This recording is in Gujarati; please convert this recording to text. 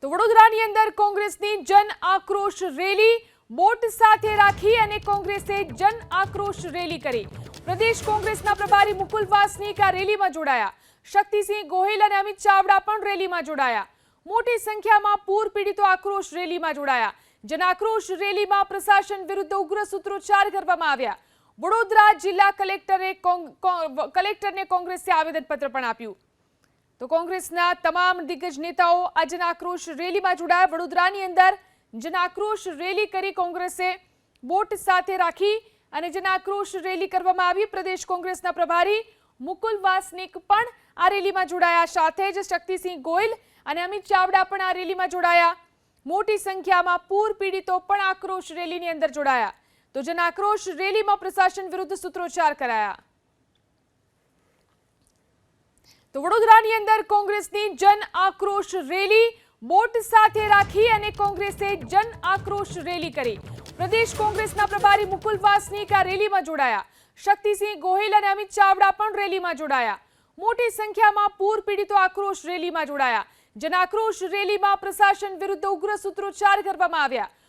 તો વડોદરાની અંદર કોંગ્રેસની જન આક્રોશ રેલી બોટ સાથે રાખી અને કોંગ્રેસે જન આક્રોશ રેલી કરી। પ્રદેશ કોંગ્રેસના પ્રભારી મુકુલ વાસનિક આ રેલીમાં જોડાયા। શક્તિસિંહ ગોહિલ અને અમિત ચાવડા પણ રેલીમાં જોડાયા। મોટી સંખ્યામાં પૂર પીડિતો આક્રોશ રેલીમાં જોડાયા। જન આક્રોશ રેલીમાં પ્રશાસન વિરુદ્ધ ઉગ્ર સૂત્રોચ્ચાર કરવામાં આવ્યા। વડોદરા જિલ્લા કલેક્ટરને કોંગ્રેસે આવેદનપત્ર પણ આપ્યું। તો કોંગ્રેસના તમામ દિગ્ગજ નેતાઓ આ જન આક્રોશ રેલીમાં જોડાયા। વડોદરાની અંદર જન આક્રોશ રેલી કરી કોંગ્રેસે બોટ સાથે રાખી અને જન આક્રોશ રેલી કરવામાં આવી। પ્રદેશ કોંગ્રેસના પ્રભારી મુકુલ વાસનિક પણ આ રેલીમાં જોડાયા। સાથે જ શક્તિસિંહ ગોહિલ અને અમિત ચાવડા પણ આ રેલીમાં જોડાયા। મોટી સંખ્યામાં પૂર પીડિતો પણ આક્રોશ રેલીની અંદર જોડાયા। તો જન આક્રોશ રેલીમાં પ્રશાસન વિરુદ્ધ સૂત્રોચ્ચાર કરાયા। તો વડોદરાની અંદર કોંગ્રેસની જન આક્રોશ રેલી બોટ સાથે રાખી અને કોંગ્રેસે જન આક્રોશ રેલી કરી। પ્રદેશ કોંગ્રેસના પ્રભારી મુકુલ વાસનિક આ રેલીમાં જોડાયા। શક્તિસિંહ ગોહિલ અને અમિત ચાવડા પણ રેલીમાં જોડાયા। મોટી સંખ્યામાં પૂર પીડિતો આક્રોશ રેલીમાં જોડાયા। જન આક્રોશ રેલીમાં પ્રશાસન વિરુદ્ધ ઉગ્ર સૂત્રોચ્ચાર કરવામાં આવ્યા।